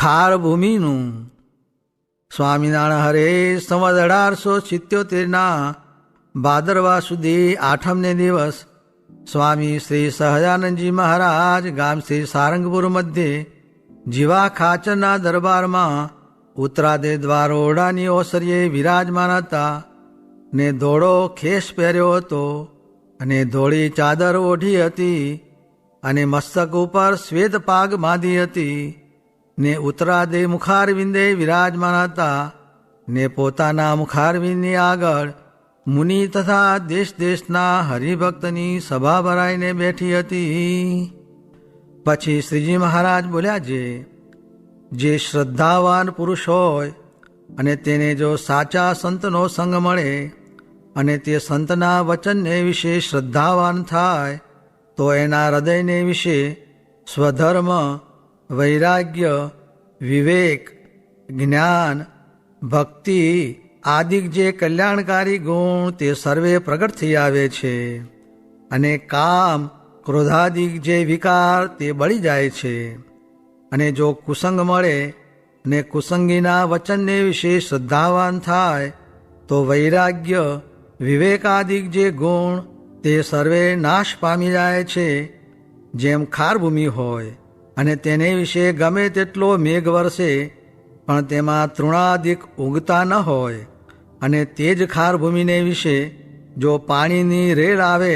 ખાર ભૂમિનું. સ્વામિનારાયણ હરે સંવત 1877 ભાદરવા સુધી 8મને દિવસ સ્વામી શ્રી સહજાનંદજી મહારાજ ગામ શ્રી સારંગપુર મધ્યે જીવા ખાચરના દરબારમાં ઉત્તરાદે દ્વાર ઓરડાની ઓસરીએ વિરાજમાન હતા ને ધોળો ખેસ પહેર્યો હતો અને ધોળી ચાદર ઓઢી હતી અને મસ્તક ઉપર શ્વેત પાગ બાંધી હતી ને ઉત્તરાદે મુખારવિંદે વિરાજમાન હતા ને પોતાના મુખારવિંદની આગળ મુનિ તથા દેશ દેશના હરિભક્તની સભા ભરાઈને બેઠી હતી. પછી શ્રીજી મહારાજ બોલ્યા, જે શ્રદ્ધાવાન પુરુષ હોય અને તેને જો સાચા સંતનો સંગ મળે અને તે સંતના વચનને વિશે શ્રદ્ધાવાન થાય તો એના હૃદયને વિશે સ્વધર્મ, વૈરાગ્ય, વિવેક, જ્ઞાન, ભક્તિ આદિક જે કલ્યાણકારી ગુણ તે સર્વે પ્રગટ થઈ આવે છે અને કામ, ક્રોધાદિક જે વિકાર તે બળી જાય છે. અને જો કુસંગ મળે અને કુસંગીના વચનને વિશે શ્રદ્ધાવાન થાય તો વૈરાગ્ય, વિવેકાદિક જે ગુણ તે સર્વે નાશ પામી જાય છે. જેમ ખારભૂમિ હોય અને તેને વિશે ગમે તેટલો મેઘ વરસે પણ તેમાં તૃણાદિક ઉગતા ન હોય અને તે જ ખારભૂમિને વિશે જો પાણીની રેલ આવે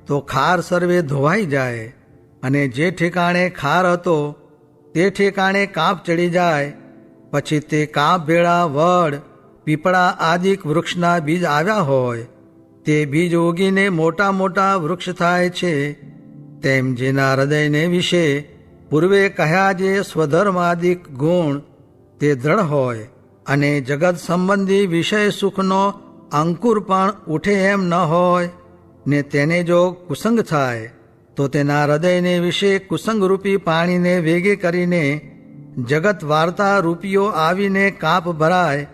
તો ખાર સર્વે ધોવાઈ જાય અને જે ઠેકાણે ખાર હતો તે ઠેકાણે કાંપ ચડી જાય. પછી તે કાંપ ભેળા વડ, પીપળા આદિક વૃક્ષના બીજ આવ્યા હોય તે બીજ ઉગીને મોટા મોટા વૃક્ષ થાય છે. તેમ જેના હૃદયને વિશે પૂર્વે કહ્યા જે સ્વધર્માદિક ગુણ તે દ્રઢ હોય અને જગત સંબંધી વિષય સુખનો અંકુર પણ ઉઠે એમ ન હોય ને તેને જો કુસંગ થાય તો તેના હૃદયને વિશે કુસંગરૂપી પાણીને વેગે કરીને જગત વાર્તા રૂપિયો આવીને કાપ ભરાય.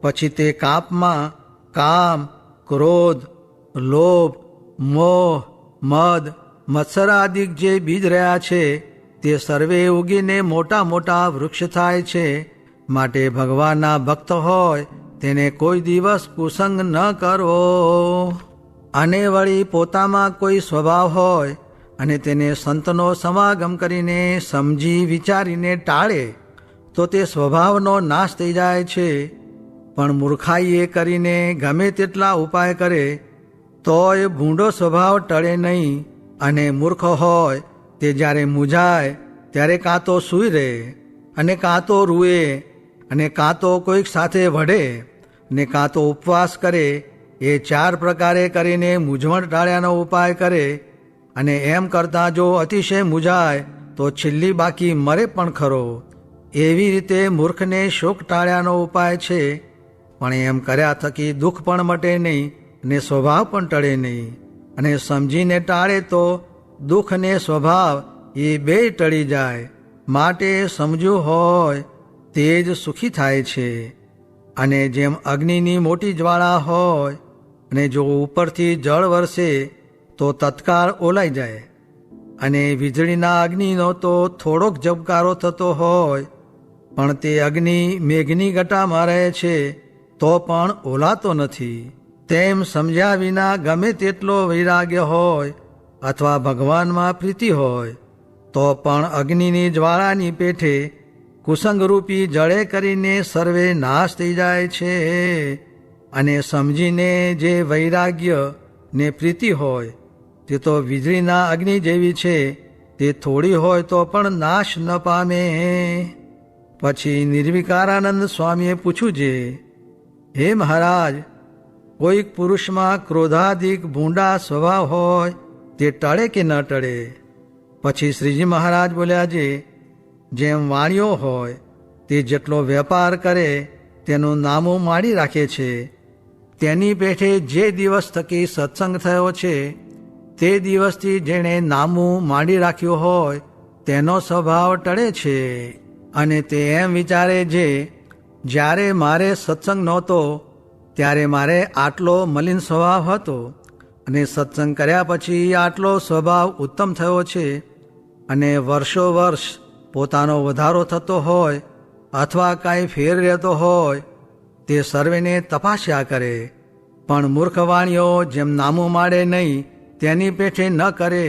પછી તે કાપમાં કામ, ક્રોધ, લોભ, મોહ, મદ, મત્સરાદિક જે બીજ રહ્યા છે તે સર્વે ઉગીને મોટા મોટા વૃક્ષ થાય છે. માટે ભગવાનના ભક્ત હોય તેને કોઈ દિવસ કુસંગ ન કરવો. અને વળી પોતામાં કોઈ સ્વભાવ હોય અને તેને સંતનો સમાગમ કરીને સમજી વિચારીને ટાળે તો તે સ્વભાવનો નાશ થઈ જાય છે. પણ મૂર્ખાઈએ કરીને ગમે તેટલા ઉપાય કરે તોય ભૂંડો સ્વભાવ ટળે નહીં. અને મૂર્ખ હોય તે જ્યારે મૂંઝાય ત્યારે કાં તો સૂઈ રહે અને કાં તો રૂએ અને કાં તો કોઈક સાથે વઢે ને કાં તો ઉપવાસ કરે. એ 4 પ્રકારે કરીને મૂંઝવણ ટાળ્યાનો ઉપાય કરે અને એમ કરતાં જો અતિશય મૂંઝાય તો છેલ્લી બાકી મરે પણ ખરો. એવી રીતે મૂર્ખને શોક ટાળ્યાનો ઉપાય છે. પણ એમ કર્યા થકી દુઃખ પણ મટે નહીં ને સ્વભાવ પણ ટળે નહીં. અને સમજીને ટાળે તો દુઃખ ને સ્વભાવ એ બેય ટળી જાય. માટે સમજવું હોય તે જ સુખી થાય છે. અને જેમ અગ્નિની મોટી જ્વાળા હોય અને જો ઉપરથી જળ વરસે તો તત્કાળ ઓલાઈ જાય અને વીજળીના અગ્નિનો તો થોડોક ઝબકારો થતો હોય પણ તે અગ્નિ મેઘની ગટામાં રહે છે તો પણ ઓલાતો નથી. તેમ સમજ્યા વિના ગમે તેટલો વૈરાગ્ય હોય અથવા ભગવાનમાં પ્રીતિ હોય તો પણ અગ્નિની જ્વાળાની પેઠે કુસંગરૂપી જળે કરીને સર્વે નાશ થઈ જાય છે. અને સમજીને જે વૈરાગ્ય ને પ્રીતિ હોય તે તો વીજળીના અગ્નિ જેવી છે. તે થોડી હોય તો પણ નાશ ન પામે. પછી નિર્વિકારાનંદ સ્વામીએ પૂછ્યું છે, હે મહારાજ, કોઈક પુરુષમાં ક્રોધાધિક ભૂંડા સ્વભાવ હોય તે ટળે કે ન ટળે? પછી શ્રીજી મહારાજ બોલ્યા છે, જેમ વાણિયો હોય તે જેટલો વેપાર કરે તેનું નામું માડી રાખે છે. તેની પેઠે જે દિવસ થકી સત્સંગ થયો છે તે દિવસથી જેણે નામું માંડી રાખ્યું હોય તેનો સ્વભાવ ટળે છે. અને તે એમ વિચારે છે, જ્યારે મારે સત્સંગ નહોતો ત્યારે મારે આટલો મલિન સ્વભાવ હતો અને સત્સંગ કર્યા પછી આટલો સ્વભાવ ઉત્તમ થયો છે. અને વર્ષો વર્ષ પોતાનો વધારો થતો હોય અથવા કાંઈ ફેર રહેતો હોય તે સર્વેને તપાસ્યા કરે, પણ મૂર્ખવાણીઓ જેમ નામું માડે નહીં તેની પેઠે ન કરે.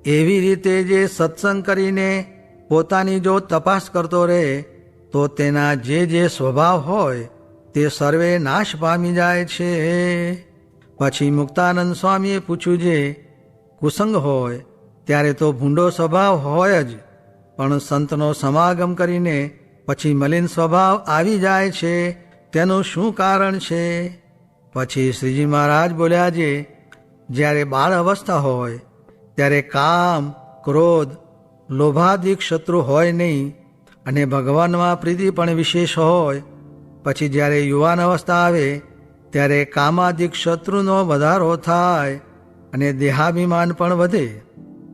એવી રીતે જે સત્સંગ કરીને પોતાની જો તપાસ કરતો રહે તો તેના જે સ્વભાવ હોય તે સર્વે નાશ પામી જાય છે. પછી મુક્તાનંદ સ્વામીએ પૂછ્યું, જે કુસંગ હોય ત્યારે તો ભૂંડો સ્વભાવ હોય જ, પણ સંતનો સમાગમ કરીને પછી મલિન સ્વભાવ આવી જાય છે, તેનું શું કારણ છે? પછી શ્રીજી મહારાજ બોલ્યા, જે જ્યારે બાળ અવસ્થા હોય ત્યારે કામ, ક્રોધ, લોભાદિક શત્રુ હોય નહીં, અને ભગવાનમાં પ્રીતિ પણ વિશેષ હોય. પછી જ્યારે યુવાન અવસ્થા આવે ત્યારે કામાદિક શત્રુનો વધારો થાય અને દેહાભિમાન પણ વધે.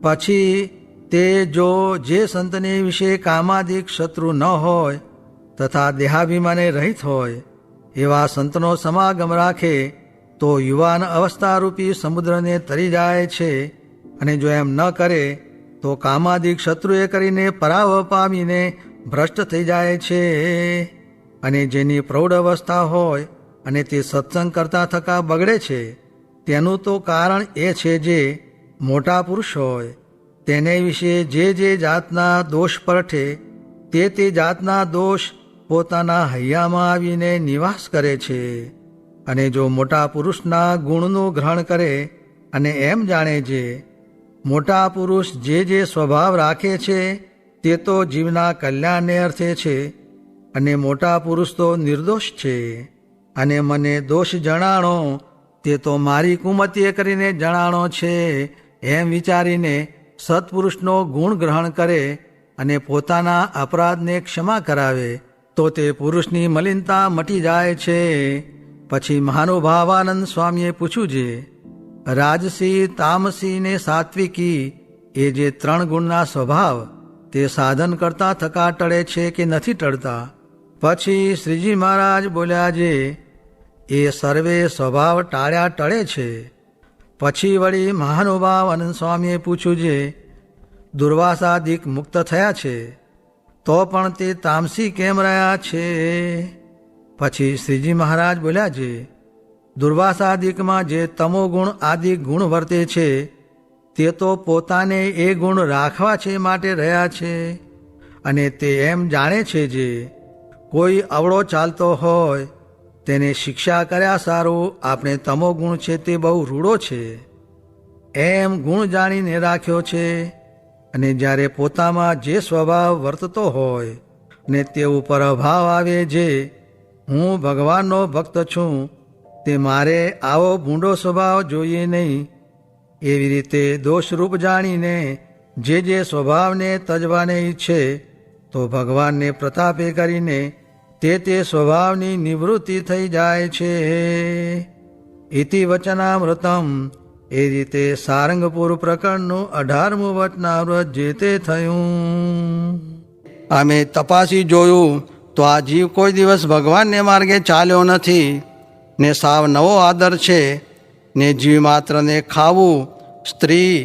પછી તે જો જે સંતને વિશે કામાદિક શત્રુ ન હોય તથા દેહાભિમાને રહિત હોય એવા સંતનો સમાગમ રાખે તો યુવાન અવસ્થારૂપી સમુદ્રને તરી જાય છે. અને જો એમ ન કરે તો કામાદિક શત્રુએ કરીને પરાભવ પામીને ભ્રષ્ટ થઈ જાય છે. અને જેની પ્રૌઢ અવસ્થા હોય અને તે સત્સંગ કરતા થકા બગડે છે, તેનું તો કારણ એ છે જે મોટા પુરુષ હોય તેને વિશે જે જાતના દોષ પરઠે તે જાતના દોષ પોતાના હૈયામાં આવીને નિવાસ કરે છે. અને જો મોટા પુરુષના ગુણનું ગ્રહણ કરે અને એમ જાણે છે મોટા પુરુષ જે સ્વભાવ રાખે છે તે તો જીવના કલ્યાણને અર્થે છે, અને મોટા પુરુષ તો નિર્દોષ છે, અને મને દોષ જણાણો તે તો મારી કુમતીએ કરીને જણાણો છે, એમ વિચારીને સત્પુરુષનો ગુણ ગ્રહણ કરે અને પોતાના અપરાધને ક્ષમા કરાવે તો તે પુરુષની મલિનતા મટી જાય છે. પછી મહાનુભાવાનંદ સ્વામીએ પૂછ્યું, છે રાજસી, તામસી ને સાત્વિકી એ જે 3 ગુણના સ્વભાવ તે સાધન કરતા થકા ટળે છે કે નથી ટળતા? પછી શ્રીજી મહારાજ બોલ્યા, જે એ સર્વે સ્વભાવ ટાળ્યા ટળે છે. પછી વળી મહાનુભાવ આનંદ સ્વામીએ પૂછ્યું, જે દુર્વાસાદિક મુક્ત થયા છે તો પણ તે તામસી કેમ રહ્યા છે? પછી શ્રીજી મહારાજ બોલ્યા, જે દુર્વાસાદિકમાં જે તમોગુણ આદિ ગુણ વર્તે છે તે તો પોતાને એ ગુણ રાખવા છે માટે રહ્યા છે, અને તે એમ જાણે છે જે કોઈ અવળો ચાલતો હોય તેને શિક્ષા કર્યા સારું આપણે તમોગુણ છે તે બહુ રૂડો છે એમ ગુણ જાણીને રાખ્યો છે. અને જ્યારે પોતામાં જે સ્વભાવ વર્તતો હોય ને તે ઉપર અભાવ આવે જે હું ભગવાનનો ભક્ત છું, તે મારે આવો ભૂંડો સ્વભાવ જોઈએ નહીં. એવી રીતે દોષરૂપ જાણીને જે સ્વભાવને તજવાને ઈચ્છે તો ભગવાનને પ્રતાપે કરીને તે સ્વભાવની નિવૃત્તિ થઈ જાય છે. ઇતિ વચનામૃતમ. એ રીતે સારંગપુર પ્રકરણનું 18મું વચનામૃત જે તે થયું. અમે તપાસી જોયું તો આ જીવ કોઈ દિવસ ભગવાનને માર્ગે ચાલ્યો નથી ને સાવ નવો આદર છે, ને જીવ માત્રને ખાવું, સ્ત્રી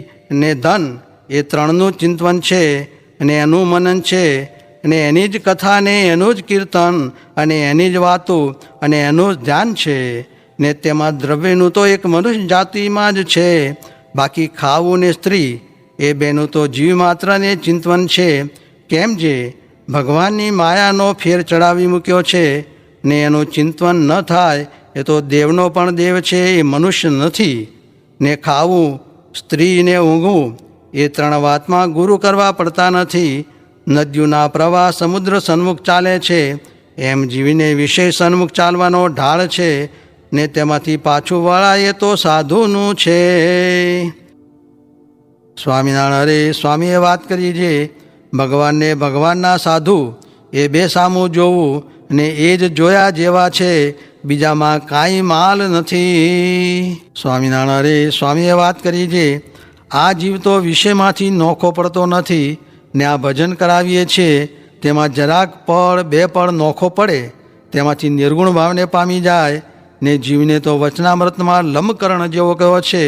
ને ધન એ 3નું ચિંતન છે, અને એનું મનન છે, અને એની જ કથા ને એનું જ કીર્તન અને એની જ વાતો અને એનું જ ધ્યાન છે. ને તેમાં દ્રવ્યનું તો એક મનુષ્ય જાતિમાં જ છે, બાકી ખાવું ને સ્ત્રી એ બેનું તો જીવ માત્રને ચિંતન છે. કેમ જે ભગવાનની માયાનો ફેર ચડાવી મૂક્યો છે, ને એનું ચિંતન ન થાય એ તો દેવનો પણ દેવ છે, એ મનુષ્ય નથી. ને ખાવું, સ્ત્રી ને ઊંઘવું એ 3 વાતમાં ગુરુ કરવા પડતા નથી. નદીઓના પ્રવાહ સમુદ્ર સન્મુખ ચાલે છે એમ જીવીને વિષય સન્મુખ ચાલવાનો ઢાળ છે, ને તેમાંથી પાછું વળાય તો સાધુનું છે. સ્વામિનારાયણ હરે સ્વામીએ વાત કરી છે ભગવાનને ભગવાનના સાધુ એ 2 સામું જોવું, ને એ જ જોયા જેવા છે, બીજામાં કાંઈ માલ નથી. સ્વામિનારાયણ હરે સ્વામીએ વાત કરી છે આ જીવ તો વિષયમાંથી નોખો પડતો નથી, ને આ ભજન કરાવીએ છીએ તેમાં જરાક પળ 2 પળ નોખો પડે તેમાંથી નિર્ગુણ ભાવને પામી જાય. ને જીવને તો વચનામૃતમાં લંબકરણ જેવો કહ્યો છે,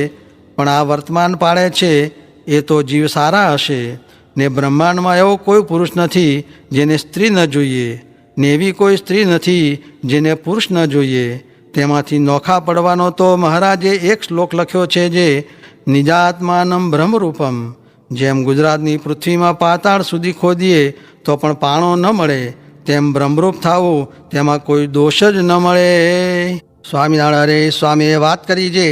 પણ આ વર્તમાન પાડે છે એ તો જીવ સારા હશે. ને બ્રહ્માંડમાં એવો કોઈ પુરુષ નથી જેને સ્ત્રી ન જોઈએ, ને એવી કોઈ સ્ત્રી નથી જેને પુરુષ ન જોઈએ. તેમાંથી નોખા પડવાનો તો મહારાજે એક શ્લોક લખ્યો છે જે નિજાત્માનમ બ્રહ્મરૂપમ. જેમ ગુજરાતની પૃથ્વીમાં પાતાળ સુધી ખોદીએ તો પણ પાણો ન મળે, તેમ બ્રહ્મરૂપ થવું તેમાં કોઈ દોષ જ ન મળે. સ્વામિનારાયણ સ્વામીએ વાત કરી જે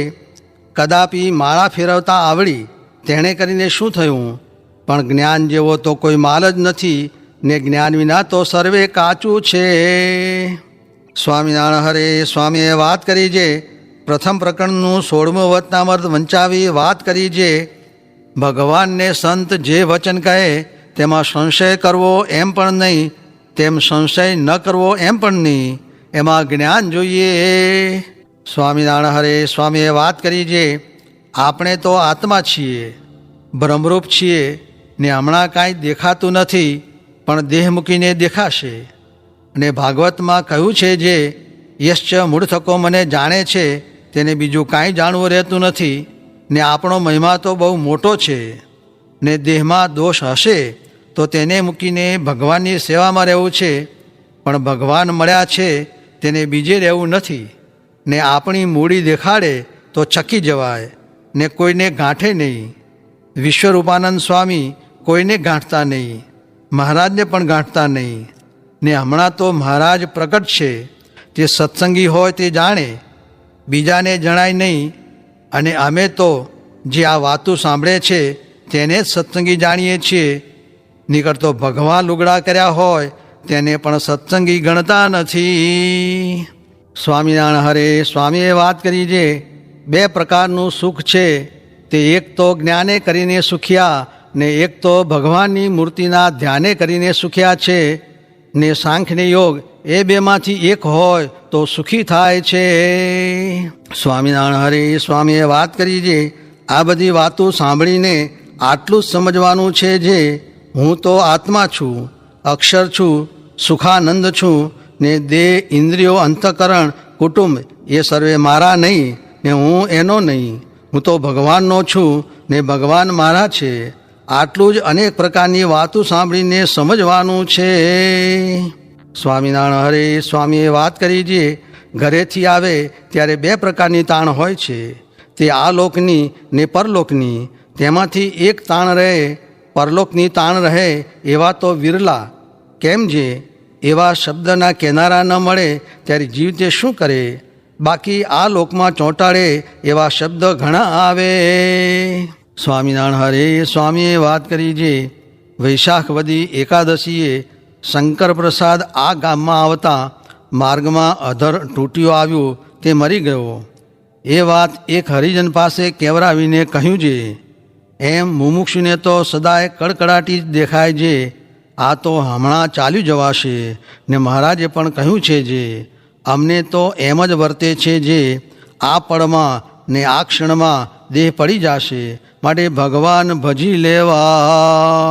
કદાપી માળા ફેરવતા આવડી તેણે કરીને શું થયું, પણ જ્ઞાન જેવો તો કોઈ માલ જ નથી, ને જ્ઞાન વિના તો સર્વે કાચું છે. સ્વામિનારાયણ હરે સ્વામીએ વાત કરી જે પ્રથમ પ્રકરણનું 16મું વચનામૃત વંચાવી વાત કરી જે ભગવાનને સંત જે વચન કહે તેમાં સંશય કરવો એમ પણ નહીં, તેમ સંશય ન કરવો એમ પણ નહીં, એમાં જ્ઞાન જોઈએ. સ્વામિનારાયણ હરે સ્વામીએ વાત કરી જે આપણે તો આત્મા છીએ, બ્રહ્મરૂપ છીએ, ને હમણાં કાંઈ દેખાતું નથી પણ દેહ મૂકીને દેખાશે. અને ભાગવતમાં કહ્યું છે જે યશ્ચ મૂળથકો મને જાણે છે તેને બીજું કાંઈ જાણવું રહેતું નથી. ને આપણો મહિમા તો બહુ મોટો છે, ને દેહમાં દોષ હશે તો તેને મૂકીને ભગવાનની સેવામાં રહેવું છે, પણ ભગવાન મળ્યા છે તેને બીજે રહેવું નથી. ને આપણી મૂડી દેખાડે તો ચકી જવાય, ને કોઈને ગાંઠે નહીં. વિશ્વરૂપાનંદ સ્વામી કોઈને ગાંઠતા નહીં, મહારાજને પણ ગાંઠતા નહીં. ને હમણાં તો મહારાજ પ્રગટ છે, તે સત્સંગી હોય તે જાણે, બીજાને જણાય નહીં. અને અમે તો જે આ વાતો સાંભળે છે તેને જ સત્સંગી જાણીએ છીએ, નીકળતો ભગવાન લુગડા કર્યા હોય તેને પણ સત્સંગી ગણતા નથી. સ્વામિનારાયણ હરે સ્વામીએ વાત કરી જે બે પ્રકારનું સુખ છે, તે એક તો જ્ઞાને કરીને સુખ્યા, ને એક તો ભગવાનની મૂર્તિના ધ્યાને કરીને સુખ્યા છે. ને સાંખ્યને યોગ એ બેમાંથી એક હોય તો સુખી થાય છે. સ્વામિનારાયણ હરે સ્વામીએ વાત કરી જે આ બધી વાતો સાંભળીને આટલું જ સમજવાનું છે જે હું તો આત્મા છું, અક્ષર છું, સુખાનંદ છું, ને દેહ ઇન્દ્રિયો અંતઃકરણ કુટુંબ એ સર્વે મારા નહીં, ને હું એનો નહીં. હું તો ભગવાનનો છું ને ભગવાન મારા છે. આટલું જ અનેક પ્રકારની વાતો સાંભળીને સમજવાનું છે. સ્વામિનારાયણ હરે સ્વામીએ વાત કરી જે ઘરેથી આવે ત્યારે બે પ્રકારની તાણ હોય છે, તે આ લોકની ને પરલોકની. તેમાંથી એક તાણ રહે, પરલોકની તાણ રહે એવા તો વિરલા. કેમ જે એવા શબ્દના કેનારા ન મળે ત્યારે જીવ તે શું કરે, બાકી આ લોકમાં ચોંટાડે એવા શબ્દ ઘણા આવે. સ્વામિનારાયણ હરે સ્વામીએ વાત કરી જે વૈશાખ વદી એકાદશીએ શંકર પ્રસાદ આ ગામમાં આવતા માર્ગમાં અધર તૂટ્યો આવ્યો, તે મરી ગયો. એ વાત એક હરિજન પાસે કેવરાવીને કહ્યું છે. એમ મુમુક્ષુને તો સદાય કડકડાટી જ દેખાય છે, આ તો હમણાં ચાલ્યું જવાશે. ને મહારાજે પણ કહ્યું છે જે અમને તો એમ જ વર્તે છે જે આ પળમાં ને આ ક્ષણમાં દેહ પડી જશે, માટે ભગવાન ભજી લેવા.